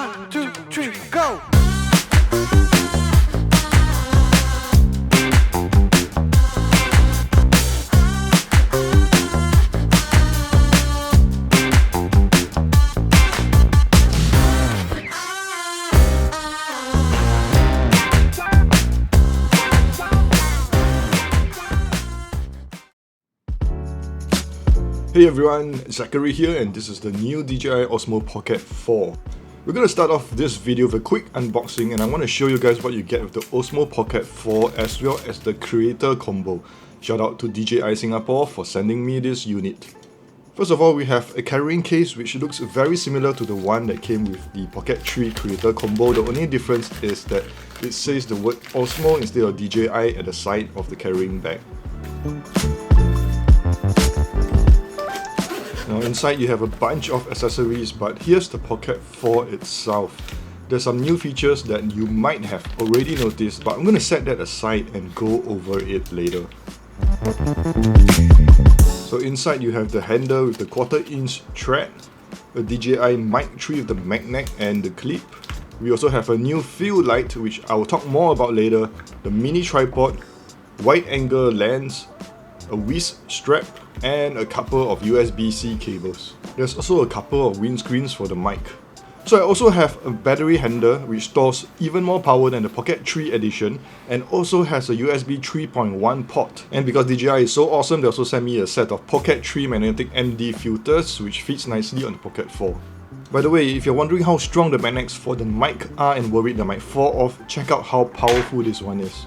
1, 2, 3, go! Hey everyone, Zachary here, and this is the new DJI Osmo Pocket 4. We're going to start off this video with a quick unboxing, and I want to show you guys what you get with the Osmo Pocket 4 as well as the Creator Combo. Shout out to DJI Singapore for sending me this unit. First of all, we have a carrying case which looks very similar to the one that came with the Pocket 3 Creator Combo. The only difference is that it says the word Osmo instead of DJI at the side of the carrying bag. Now inside you have a bunch of accessories, but here's the Pocket 4 itself. There's some new features that you might have already noticed, but I'm going to set that aside and go over it later. So inside you have the handle with the 1/4 inch thread, a DJI Mic 3 with the magnet and the clip. We also have a new field light, which I will talk more about later, the mini tripod, wide angle lens, a whisk strap, and a couple of USB-C cables. There's also a couple of windscreens for the mic. So I also have a battery handler which stores even more power than the Pocket 3 edition and also has a USB 3.1 port. And because DJI is so awesome, they also sent me a set of Pocket 3 magnetic MD filters which fits nicely on the Pocket 4. By the way, if you're wondering how strong the magnets for the mic are and worried they might fall off, check out how powerful this one is.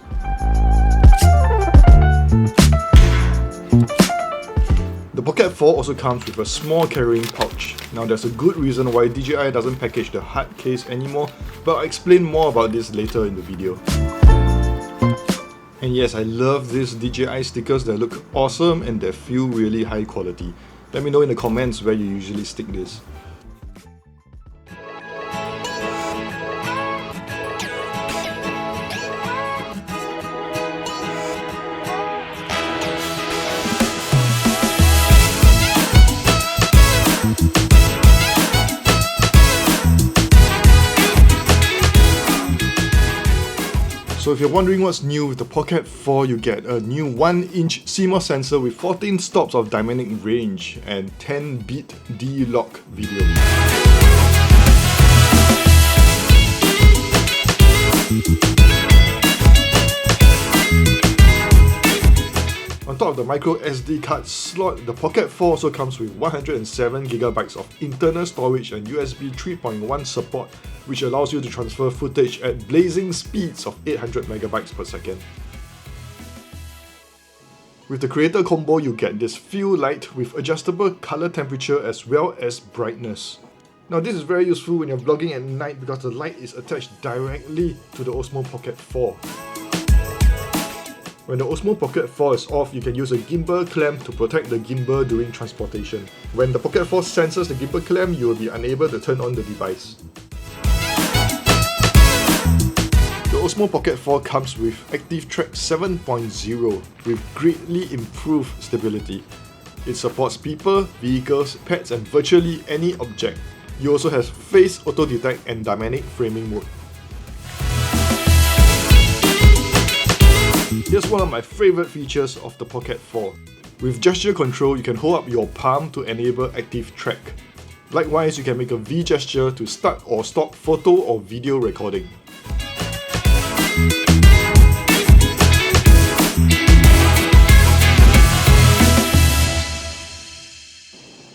The Pocket 4 also comes with a small carrying pouch. Now there's a good reason why DJI doesn't package the hard case anymore, but I'll explain more about this later in the video. And yes, I love these DJI stickers. They look awesome and they feel really high quality. Let me know in the comments where you usually stick this. So if you're wondering what's new with the Pocket 4, you get a new 1-inch CMOS sensor with 14 stops of dynamic range and 10-bit D-Lock video. On top of the micro SD card slot, the Pocket 4 also comes with 107GB of internal storage and USB 3.1 support, which allows you to transfer footage at blazing speeds of 800MB per second. With the Creator Combo, you get this field light with adjustable color temperature as well as brightness. Now this is very useful when you're vlogging at night because the light is attached directly to the Osmo Pocket 4. When the Osmo Pocket 4 is off, you can use a gimbal clamp to protect the gimbal during transportation. When the Pocket 4 senses the gimbal clamp, you will be unable to turn on the device. The Osmo Pocket 4 comes with Active Track 7.0 with greatly improved stability. It supports people, vehicles, pets and virtually any object. You also have face auto detect and dynamic framing mode. Here's one of my favorite features of the Pocket 4. With gesture control, you can hold up your palm to enable Active Track. Likewise, you can make a V gesture to start or stop photo or video recording.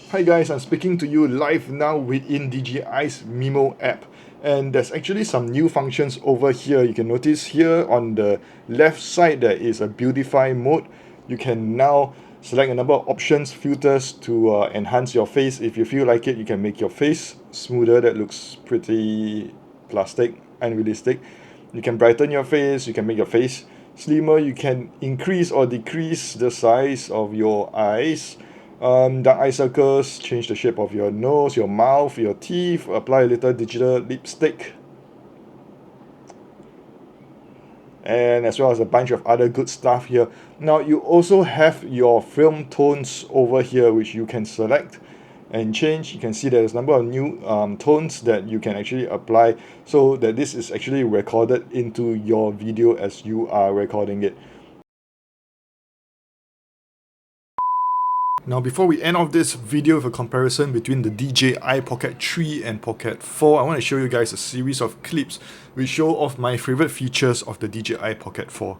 Hi guys, I'm speaking to you live now within DJI's Mimo app. And there's actually some new functions over here. You can notice here on the left side there is a beautify mode. You can now select a number of options, filters to enhance your face. If you feel like it, you can make your face smoother. That looks pretty plastic, unrealistic. You can brighten your face, you can make your face slimmer, you can increase or decrease the size of your eyes. Dark eye circles, change the shape of your nose, your mouth, your teeth, apply a little digital lipstick, and as well as a bunch of other good stuff here. Now you also have your film tones over here which you can select, and change, you can see there's a number of new tones that you can actually apply so that this is actually recorded into your video as you are recording it. Now before we end off this video with a comparison between the DJI Pocket 3 and Pocket 4, I want to show you guys a series of clips which show off my favorite features of the DJI Pocket 4.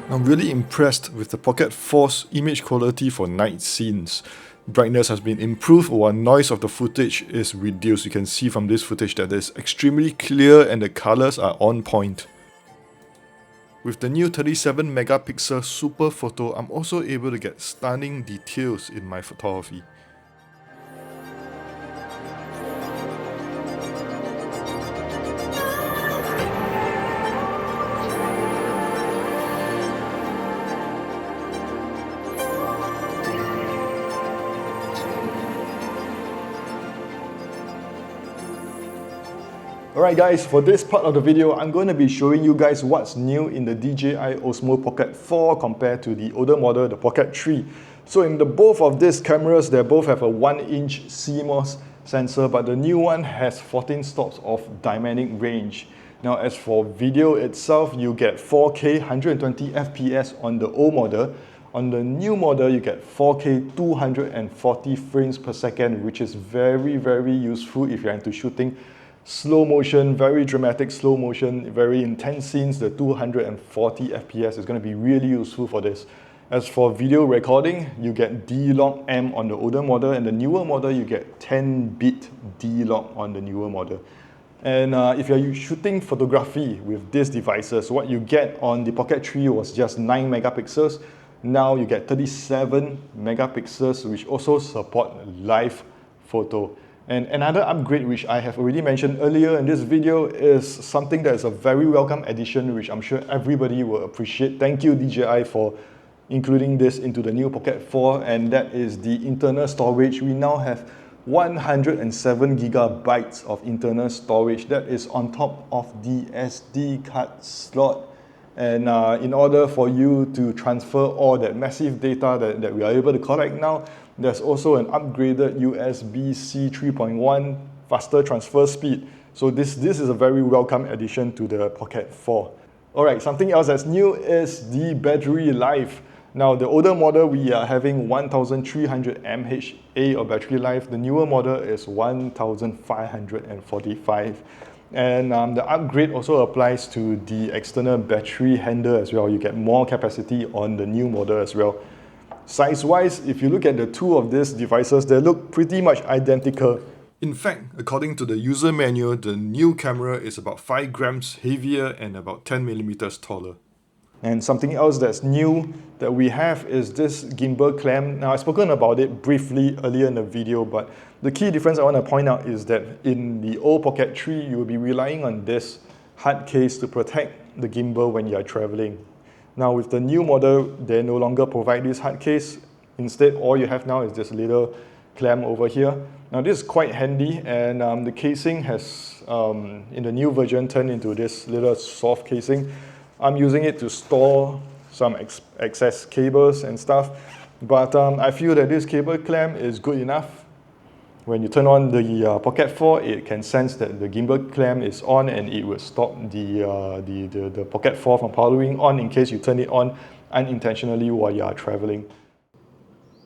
I'm really impressed with the Pocket 4's image quality for night scenes. Brightness has been improved while noise of the footage is reduced. You can see from this footage that it's extremely clear and the colors are on point. With the new 37 megapixel super photo, I'm also able to get stunning details in my photography. Alright guys, for this part of the video, I'm going to be showing you guys what's new in the DJI Osmo Pocket 4 compared to the older model, the Pocket 3. So in the both of these cameras, they both have a 1-inch CMOS sensor, but the new one has 14 stops of dynamic range. Now as for video itself, you get 4K 120 FPS on the old model. On the new model, you get 4K 240 frames per second, which is very useful if you're into shooting slow motion, very dramatic slow motion, very intense scenes. The 240 FPS is going to be really useful for this. As for video recording, you get D-Log M on the older model, and the newer model you get 10-bit D-Log on the newer model. And if you're shooting photography with these devices, what you get on the Pocket 3 was just 9 megapixels. Now you get 37 megapixels, which also support live photo. And another upgrade which I have already mentioned earlier in this video is something that is a very welcome addition, which I'm sure everybody will appreciate. Thank you DJI for including this into the new Pocket 4, and that is the internal storage. We now have 107 gigabytes of internal storage that is on top of the SD card slot. And in order for you to transfer all that massive data that we are able to collect now, there's also an upgraded USB-C 3.1 faster transfer speed. So this is a very welcome addition to the Pocket 4. Alright, something else that's new is the battery life. Now the older model, we are having 1300 mAh of battery life. The newer model is 1545. And the upgrade also applies to the external battery handle as well. You get more capacity on the new model as well. Size-wise, if you look at the two of these devices, they look pretty much identical. In fact, according to the user manual, the new camera is about 5 grams heavier and about 10 millimeters taller. And something else that's new that we have is this gimbal clamp. Now, I've spoken about it briefly earlier in the video, but the key difference I want to point out is that in the old Pocket 3, you will be relying on this hard case to protect the gimbal when you are traveling. Now, with the new model, they no longer provide this hard case. Instead, all you have now is this little clamp over here. Now, this is quite handy, and the casing has, in the new version, turned into this little soft casing. I'm using it to store some excess cables and stuff, but I feel that this cable clamp is good enough. When you turn on the Pocket 4, it can sense that the gimbal clamp is on, and it will stop the Pocket 4 from powering on in case you turn it on unintentionally while you are traveling.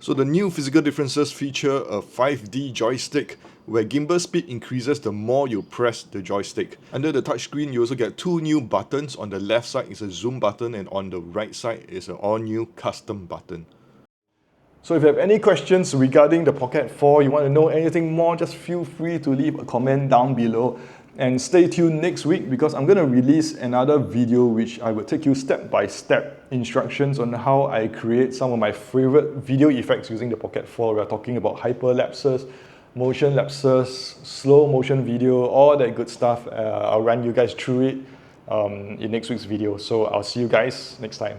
So the new physical differences feature a 5D joystick, where gimbal speed increases the more you press the joystick. Under the touchscreen, you also get two new buttons. On the left side is a zoom button, and on the right side is an all-new custom button. So if you have any questions regarding the Pocket 4, you want to know anything more, just feel free to leave a comment down below. And stay tuned next week because I'm going to release another video which I will take you step-by-step instructions on how I create some of my favorite video effects using the Pocket 4. We're talking about hyperlapses, motion lapses, slow motion video, all that good stuff. I'll run you guys through it in next week's video. So I'll see you guys next time.